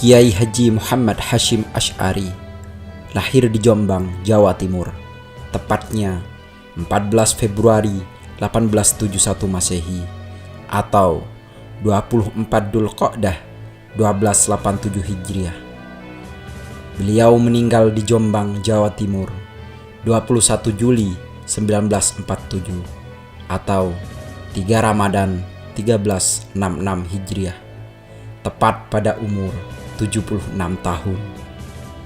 Kiai Haji Muhammad Hasyim Asy'ari lahir di Jombang, Jawa Timur, tepatnya 14 Februari 1871 Masehi atau 24 Dzulqa'dah 1287 Hijriah. Beliau meninggal di Jombang, Jawa Timur 21 Juli 1947 atau 3 Ramadan 1366 Hijriah, tepat pada umur 76 tahun.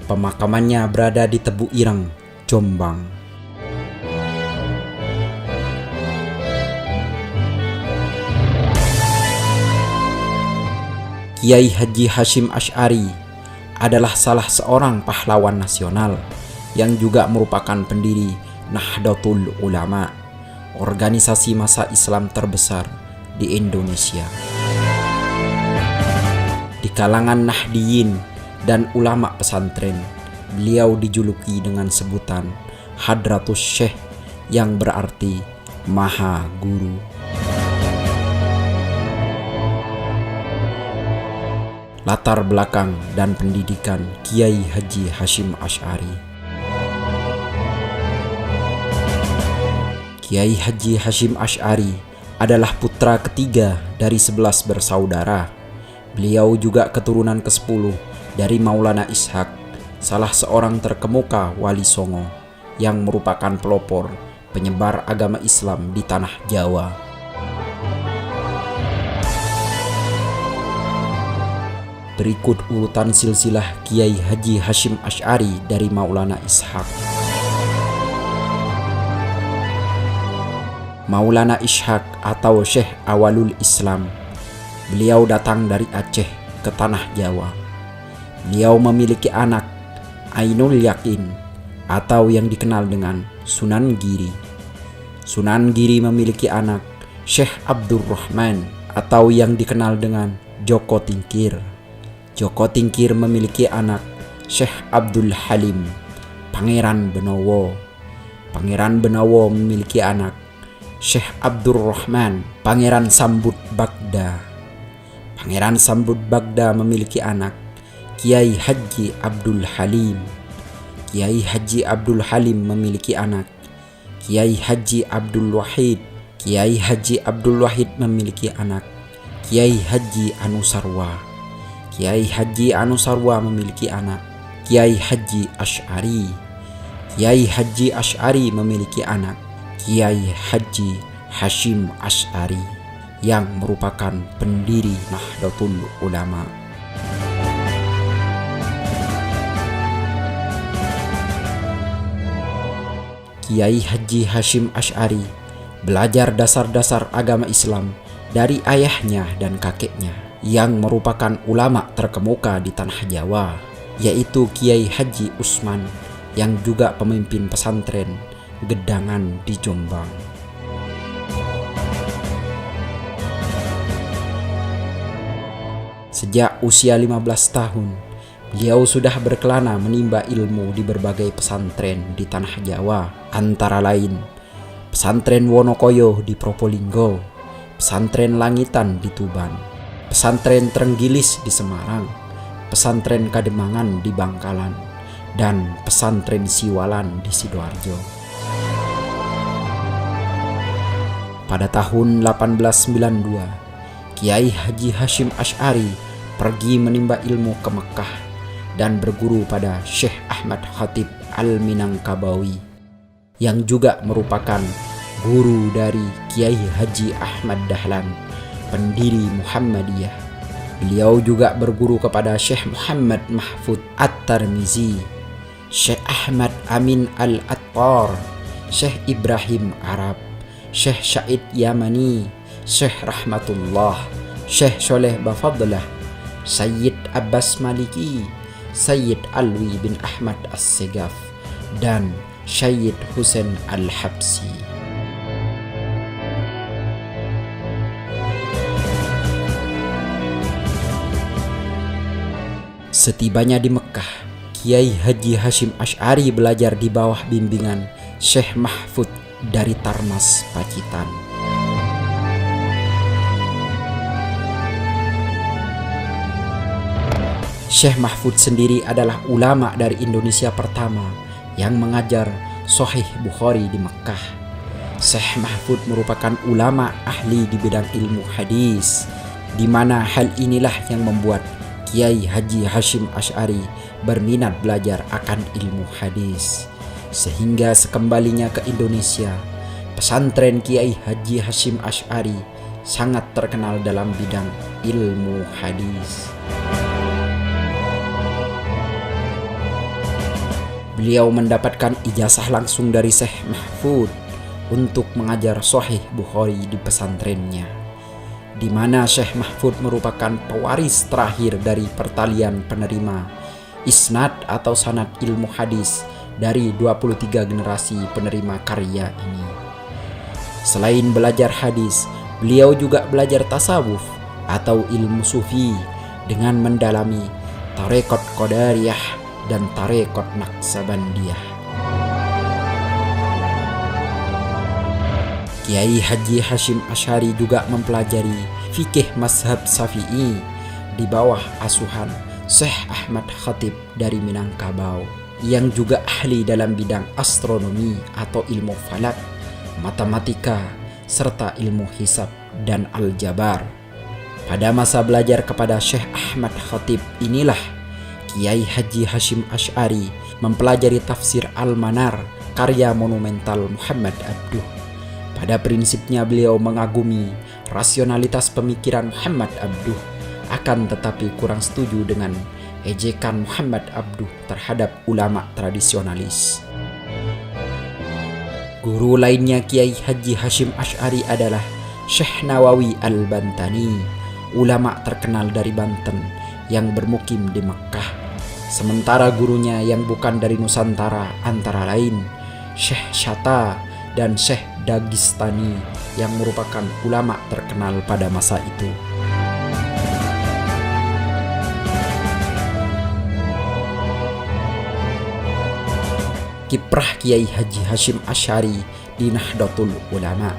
Pemakamannya berada di Tebu Ireng, Jombang. Kiai Haji Hasyim Asy'ari adalah salah seorang pahlawan nasional yang juga merupakan pendiri Nahdlatul Ulama, organisasi massa Islam terbesar di Indonesia. Di kalangan Nahdiyin dan ulama pesantren, beliau dijuluki dengan sebutan Hadratus Syekh yang berarti Maha Guru. Latar belakang dan pendidikan Kiai Haji Hasyim Asy'ari. Kiai Haji Hasyim Asy'ari adalah putra ketiga dari 11 bersaudara. Beliau juga keturunan ke-10 dari Maulana Ishaq, salah seorang terkemuka Wali Songo yang merupakan pelopor penyebar agama Islam di tanah Jawa. Berikut urutan silsilah Kiai Haji Hasyim Asy'ari dari Maulana Ishaq. Maulana Ishaq atau Syekh Awalul Islam. Beliau datang dari Aceh ke tanah Jawa. Beliau memiliki anak Ainul Yakin atau yang dikenal dengan Sunan Giri. Sunan Giri memiliki anak Syekh Abdurrahman atau yang dikenal dengan Joko Tingkir. Joko Tingkir memiliki anak Syekh Abdul Halim, Pangeran Benowo. Pangeran Benowo memiliki anak Syekh Abdurrahman, Pangeran Sambut Bagda. Pangeran Sambut Bagda memiliki anak Kiai Haji Abdul Halim. Kiai Haji Abdul Halim memiliki anak Kiai Haji Abdul Wahid. Kiai Haji Abdul Wahid memiliki anak Kiai Haji Anusarwa. Kiai Haji Anusarwa memiliki anak Kiai Haji Asy'ari. Kiai Haji Asy'ari memiliki anak Kiai Haji Hasyim Asy'ari yang merupakan pendiri Nahdlatul Ulama. Kiai Haji Hasyim Asy'ari belajar dasar-dasar agama Islam dari ayahnya dan kakeknya yang merupakan ulama terkemuka di tanah Jawa, yaitu Kiai Haji Usman yang juga pemimpin pesantren Gedangan di Jombang. Sejak usia 15 tahun, beliau sudah berkelana menimba ilmu di berbagai pesantren di tanah Jawa, antara lain Pesantren Wonokoyo di Probolinggo, Pesantren Langitan di Tuban, Pesantren Trenggilis di Semarang, Pesantren Kademangan di Bangkalan, dan Pesantren Siwalan di Sidoarjo. Pada tahun 1892, Kiai Haji Hasyim Asy'ari pergi menimba ilmu ke Mekah dan berguru pada Syekh Ahmad Khatib Al-Minangkabawi yang juga merupakan guru dari Kiai Haji Ahmad Dahlan, pendiri Muhammadiyah. Beliau juga berguru kepada Syekh Muhammad Mahfud At-Tirmizi, Syekh Ahmad Amin Al-Attar, Syekh Ibrahim Arab, Syekh Syahid Yamani, Syekh Rahmatullah, Syekh Soleh Bafadlah, Sayyid Abbas Maliki, Sayyid Alwi bin Ahmad As-Segaf, dan Sayyid Husain Al-Habsi. Setibanya di Mekah, Kiai Haji Hasyim Asy'ari belajar di bawah bimbingan Syekh Mahfud dari Tarmas, Pacitan. Syekh Mahfud sendiri adalah ulama dari Indonesia pertama yang mengajar Sahih Bukhari di Mekkah. Syekh Mahfud merupakan ulama ahli di bidang ilmu hadis, di mana hal inilah yang membuat Kiai Haji Hasyim Asy'ari berminat belajar akan ilmu hadis. Sehingga sekembalinya ke Indonesia, pesantren Kiai Haji Hasyim Asy'ari sangat terkenal dalam bidang ilmu hadis. Beliau mendapatkan ijazah langsung dari Syekh Mahfud untuk mengajar Sahih Bukhari di pesantrennya, di mana Syekh Mahfud merupakan pewaris terakhir dari pertalian penerima isnad atau sanad ilmu hadis dari 23 generasi penerima karya ini. Selain belajar hadis, beliau juga belajar tasawuf atau ilmu sufi dengan mendalami tarekat Qadariyah dan tarekat Naqsabandiyah. Kiai Haji Hasyim Asy'ari juga mempelajari fikih mazhab Syafi'i di bawah asuhan Syekh Ahmad Khatib dari Minangkabau, yang juga ahli dalam bidang astronomi atau ilmu falak, matematika, serta ilmu hisab dan aljabar. Pada masa belajar kepada Syekh Ahmad Khatib inilah Kiai Haji Hasyim Asy'ari mempelajari tafsir Al-Manar karya monumental Muhammad Abduh. Pada prinsipnya beliau mengagumi rasionalitas pemikiran Muhammad Abduh, akan tetapi kurang setuju dengan ejekan Muhammad Abduh terhadap ulama tradisionalis. Guru lainnya Kiai Haji Hasyim Asy'ari adalah Syekh Nawawi Al-Bantani, ulama terkenal dari Banten yang bermukim di Mekkah. Sementara gurunya yang bukan dari Nusantara antara lain Syekh Shatta dan Syekh Dagistani yang merupakan ulama terkenal pada masa itu. Kiprah Kiai Haji Hasyim Asy'ari di Nahdlatul Ulama.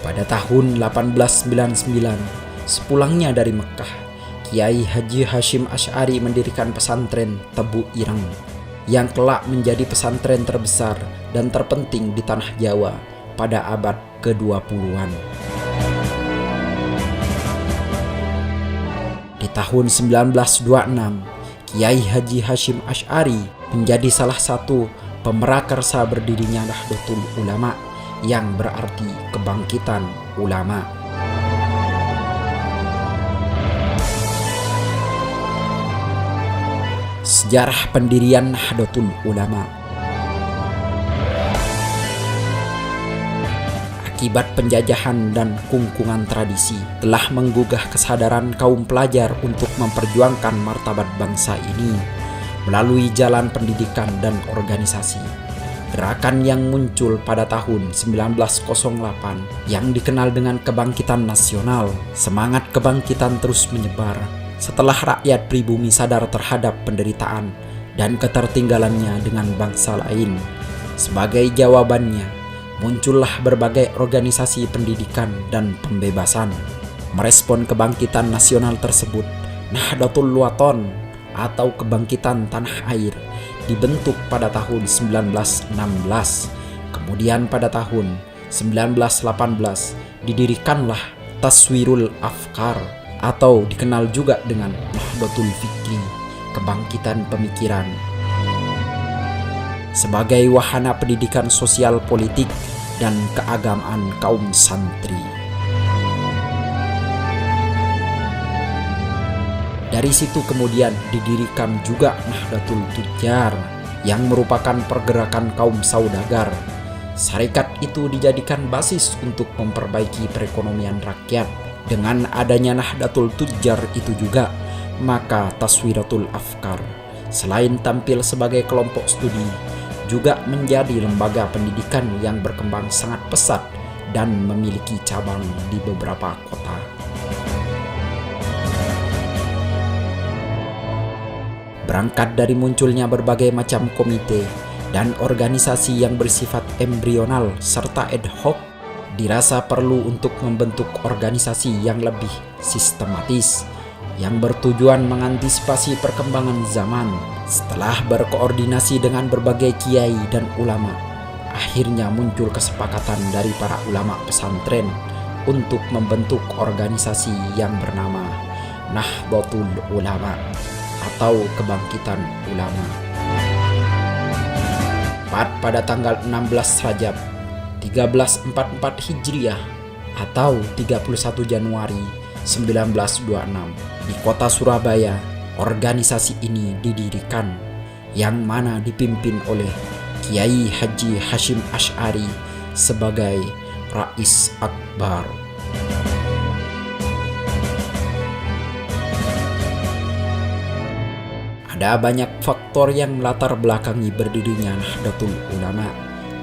Pada tahun 1899, sepulangnya dari Mekkah, Kiai Haji Hasyim Asy'ari mendirikan pesantren Tebu Ireng yang kelak menjadi pesantren terbesar dan terpenting di tanah Jawa pada abad ke-20-an. Di tahun 1926, Kiai Haji Hasyim Asy'ari menjadi salah satu pemerakarsa berdirinya Nahdlatul Ulama, yang berarti kebangkitan ulama. Sejarah pendirian Nahdlatul Ulama. Akibat penjajahan dan kungkungan tradisi telah menggugah kesadaran kaum pelajar untuk memperjuangkan martabat bangsa ini melalui jalan pendidikan dan organisasi. Gerakan yang muncul pada tahun 1908 yang dikenal dengan kebangkitan nasional, semangat kebangkitan terus menyebar setelah rakyat pribumi sadar terhadap penderitaan dan ketertinggalannya dengan bangsa lain. Sebagai jawabannya, muncullah berbagai organisasi pendidikan dan pembebasan. Merespon kebangkitan nasional tersebut, Nahdlatul Wathon atau Kebangkitan Tanah Air dibentuk pada tahun 1916. Kemudian pada tahun 1918 didirikanlah Taswirul Afkar atau dikenal juga dengan Nahdlatul Fikri, kebangkitan pemikiran, sebagai wahana pendidikan sosial politik dan keagamaan kaum santri. Dari situ kemudian didirikan juga Nahdlatul Tujjar yang merupakan pergerakan kaum saudagar. Sarekat itu dijadikan basis untuk memperbaiki perekonomian rakyat. Dengan adanya Nahdlatul Tujjar itu juga, maka Taswiratul Afkar selain tampil sebagai kelompok studi, juga menjadi lembaga pendidikan yang berkembang sangat pesat dan memiliki cabang di beberapa kota. Berangkat dari munculnya berbagai macam komite dan organisasi yang bersifat embrional serta ad hoc, dirasa perlu untuk membentuk organisasi yang lebih sistematis yang bertujuan mengantisipasi perkembangan zaman. Setelah berkoordinasi dengan berbagai kiai dan ulama, akhirnya muncul kesepakatan dari para ulama pesantren untuk membentuk organisasi yang bernama Nahdlatul Ulama atau Kebangkitan Ulama. Pada tanggal 16 Rajab 1344 Hijriah atau 31 Januari 1926 di kota Surabaya, organisasi ini didirikan, yang mana dipimpin oleh Kiai Haji Hasyim Asy'ari sebagai Rais Akbar. Ada banyak faktor yang melatar belakangi berdirinya Nahdlatul Ulama.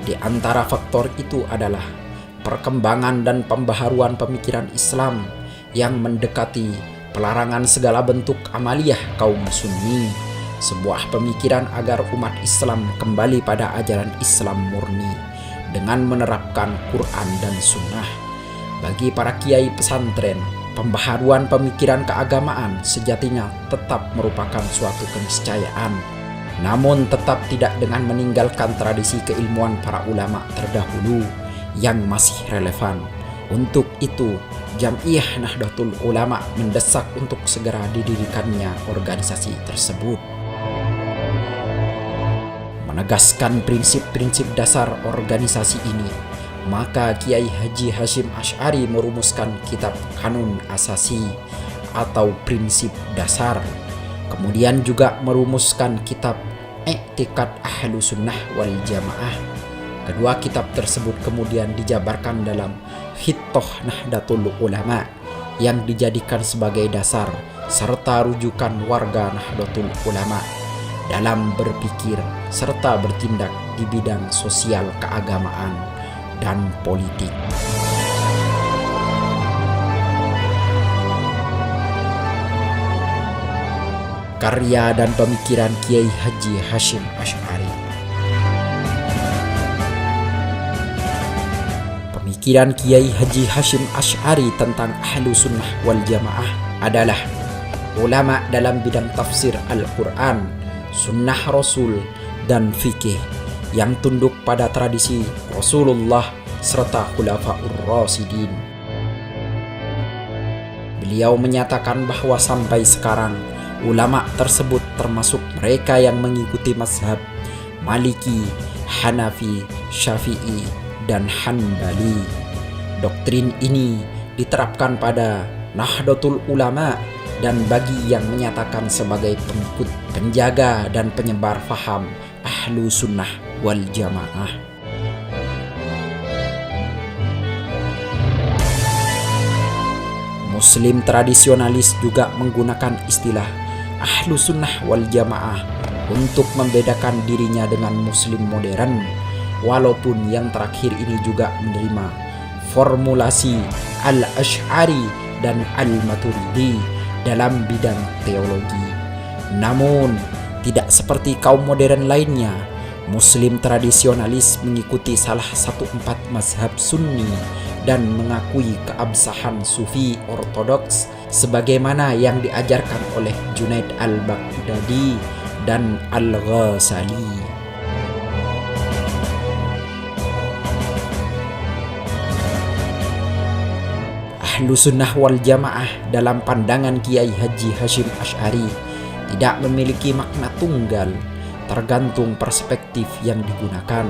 Di antara faktor itu adalah perkembangan dan pembaharuan pemikiran Islam yang mendekati pelarangan segala bentuk amaliyah kaum Sunni, sebuah pemikiran agar umat Islam kembali pada ajaran Islam murni dengan menerapkan Quran dan Sunnah. Bagi para kiai pesantren, pembaharuan pemikiran keagamaan sejatinya tetap merupakan suatu keniscayaan, namun tetap tidak dengan meninggalkan tradisi keilmuan para ulama terdahulu yang masih relevan. Untuk itu, Jam'iyah Nahdlatul Ulama mendesak untuk segera didirikannya organisasi tersebut. Menegaskan prinsip-prinsip dasar organisasi ini, maka Kiai Haji Hasyim Asy'ari merumuskan kitab Kanun Asasi atau prinsip dasar. Kemudian juga merumuskan kitab I'tiqad Ahlussunnah wal Jamaah. Kedua kitab tersebut kemudian dijabarkan dalam Khittah Nahdlatul Ulama yang dijadikan sebagai dasar serta rujukan warga Nahdlatul Ulama dalam berpikir serta bertindak di bidang sosial, keagamaan, dan politik. Karya dan pemikiran Kiai Haji Hasyim Asy'ari. Pemikiran Kiai Haji Hasyim Asy'ari tentang Ahlussunnah wal Jamaah adalah ulama dalam bidang tafsir Al-Quran, Sunnah Rasul, dan fikih yang tunduk pada tradisi Rasulullah serta Khulafaur Rasyidin. Beliau menyatakan bahwa sampai sekarang ulama tersebut termasuk mereka yang mengikuti mazhab Maliki, Hanafi, Syafi'i, dan Hanbali. Doktrin ini diterapkan pada Nahdlatul Ulama dan bagi yang menyatakan sebagai pengikut, penjaga, dan penyebar faham Ahlussunnah wal Jamaah. Muslim tradisionalis juga menggunakan istilah Ahlussunnah wal Jamaah untuk membedakan dirinya dengan Muslim modern, walaupun yang terakhir ini juga menerima formulasi Al-Asy'ari dan Al-Maturidi dalam bidang teologi. Namun, tidak seperti kaum modern lainnya, Muslim tradisionalis mengikuti salah satu 4 mazhab Sunni dan mengakui keabsahan Sufi Ortodoks sebagaimana yang diajarkan oleh Junaid al-Baghdadi dan Al-Ghazali. Ahlussunnah wal Jamaah dalam pandangan Kiai Haji Hasyim Asy'ari tidak memiliki makna tunggal, tergantung perspektif yang digunakan.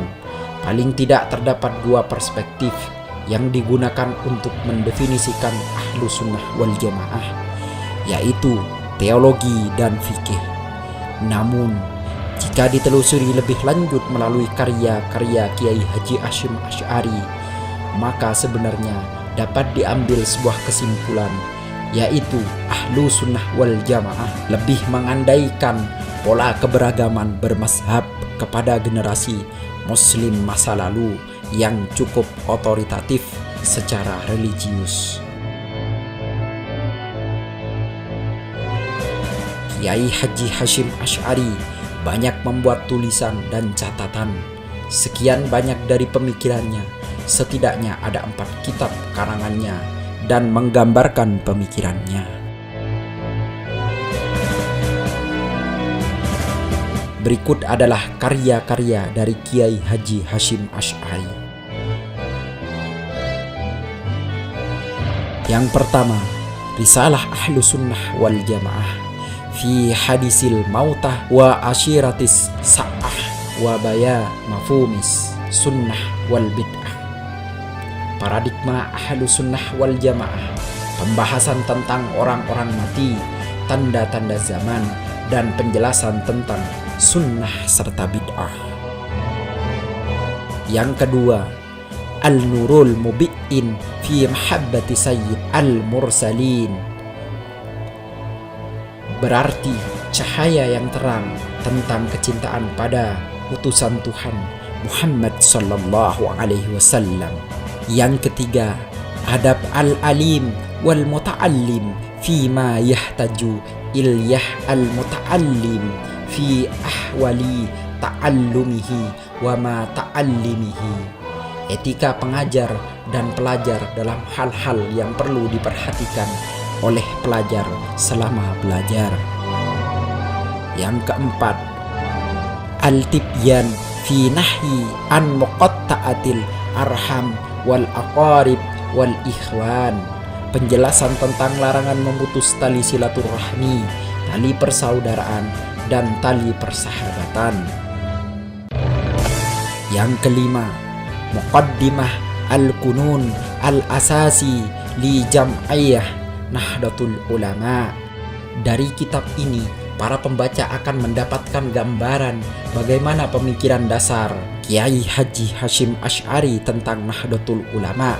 Paling tidak terdapat 2 perspektif yang digunakan untuk mendefinisikan Ahlussunnah wal Jamaah, yaitu teologi dan fikih. Namun, jika ditelusuri lebih lanjut melalui karya-karya Kiai Haji Hasyim Asy'ari, maka sebenarnya dapat diambil sebuah kesimpulan, yaitu Ahlussunnah wal Jamaah lebih mengandaikan pola keberagaman bermazhab kepada generasi Muslim masa lalu yang cukup otoritatif secara religius. Kiai Haji Hasyim Asy'ari banyak membuat tulisan dan catatan. Sekian banyak dari pemikirannya setidaknya ada 4 kitab karangannya dan menggambarkan pemikirannya. Berikut adalah karya-karya dari Kiai Haji Hasyim Asy'ari. Yang pertama, Risalah Ahlu Sunnah wal Jamaah fi hadisil mautah wa asyiratis sa'ah wa baya mafumis sunnah wal bid'ah. Paradigma Ahlu Sunnah wal Jamaah, pembahasan tentang orang-orang mati, tanda-tanda zaman, dan penjelasan tentang sunnah serta bid'ah. Yang kedua, Al-Nurul Mubi'in fi Mahabbati Sayyid Al-Mursalin, berarti cahaya yang terang tentang kecintaan pada utusan Tuhan Muhammad sallallahu alaihi wasallam. Yang ketiga, Adab Al-Alim wal Muta'allim fi ma yahtaju ilyah al-muta'allim fi ahwali ta'allumihi wa ma ta'allimihi. Etika pengajar dan pelajar dalam hal-hal yang perlu diperhatikan oleh pelajar selama belajar. Yang keempat, Al-Tibyan fi nahyi an muqatta'atil arham wal aqarib wal ikhwan, penjelasan tentang larangan memutus tali silaturahmi, tali persaudaraan, dan tali persahabatan. Yang kelima, Muqaddimah Al-Kunun Al-Asasi li Jam'iyah Nahdlatul Ulama. Dari kitab ini, para pembaca akan mendapatkan gambaran bagaimana pemikiran dasar Kiai Haji Hasyim Asy'ari tentang Nahdlatul Ulama.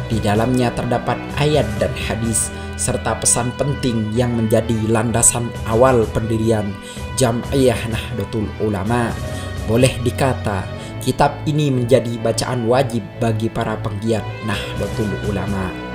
Di dalamnya terdapat ayat dan hadis serta pesan penting yang menjadi landasan awal pendirian Jam'iyah Nahdlatul Ulama. Boleh dikata, kitab ini menjadi bacaan wajib bagi para penggiat Nahdlatul Ulama.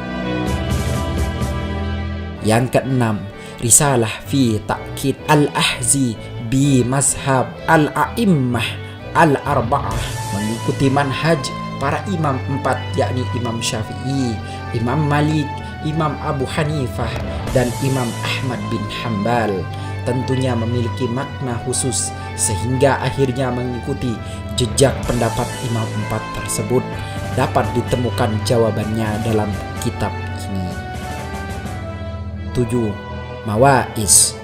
Yang keenam, Risalah fi Ta'kid Al-Ahzi bi Mazhab Al-A'immah Al-Arba'ah, mengikuti manhaj para imam 4, yakni Imam Syafi'i, Imam Malik, Imam Abu Hanifah, dan Imam Ahmad bin Hanbal. Tentunya memiliki makna khusus sehingga akhirnya mengikuti jejak pendapat Imam 4 tersebut. Dapat ditemukan jawabannya dalam kitab ini. 7. Mawaiz.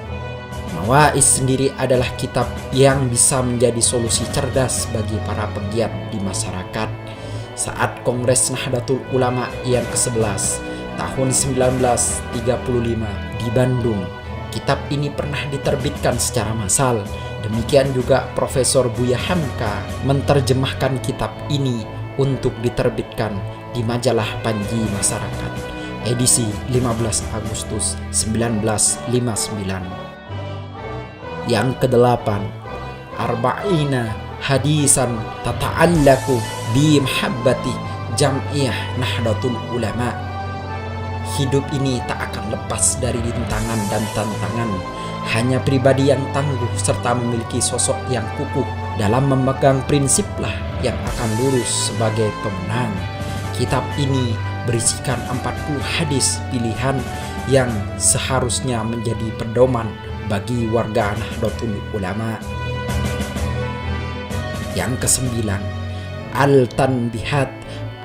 Mawaiz sendiri adalah kitab yang bisa menjadi solusi cerdas bagi para penggiat di masyarakat. Saat Kongres Nahdlatul Ulama yang ke-11 tahun 1935 di Bandung, kitab ini pernah diterbitkan secara massal. Demikian juga Profesor Buya Hamka menerjemahkan kitab ini untuk diterbitkan di majalah Panji Masyarakat edisi 15 Agustus 1959. Yang kedelapan, Arba'ina Hadisan Tata'allaku bi Mahabbati Jam'iyah Nahdlatul Ulama. Hidup ini tak akan lepas dari rintangan dan tantangan. Hanya pribadi yang tangguh serta memiliki sosok yang kukuh dalam memegang prinsiplah yang akan lurus sebagai pemenang. Kitab ini berisikan 40 hadis pilihan yang seharusnya menjadi pedoman bagi warga Nahdlatul Ulama. Yang kesembilan, Al-Tanbihat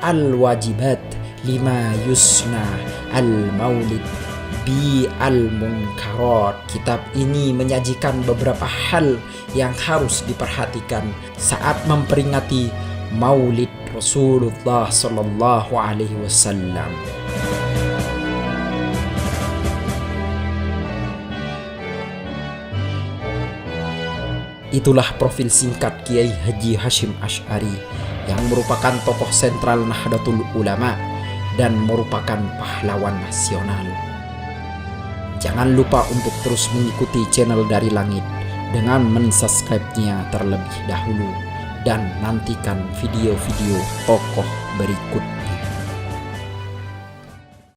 Al-Wajibat lima yusna Al-Maulid bi Al-Munkarat. Kitab ini menyajikan beberapa hal yang harus diperhatikan saat memperingati Maulid Rasulullah sallallahu alaihi wasallam. Itulah profil singkat Kiai Haji Hasyim Asy'ari yang merupakan tokoh sentral Nahdlatul Ulama dan merupakan pahlawan nasional. Jangan lupa untuk terus mengikuti channel Dari Langit dengan mensubscribe-nya terlebih dahulu dan nantikan video-video tokoh berikut.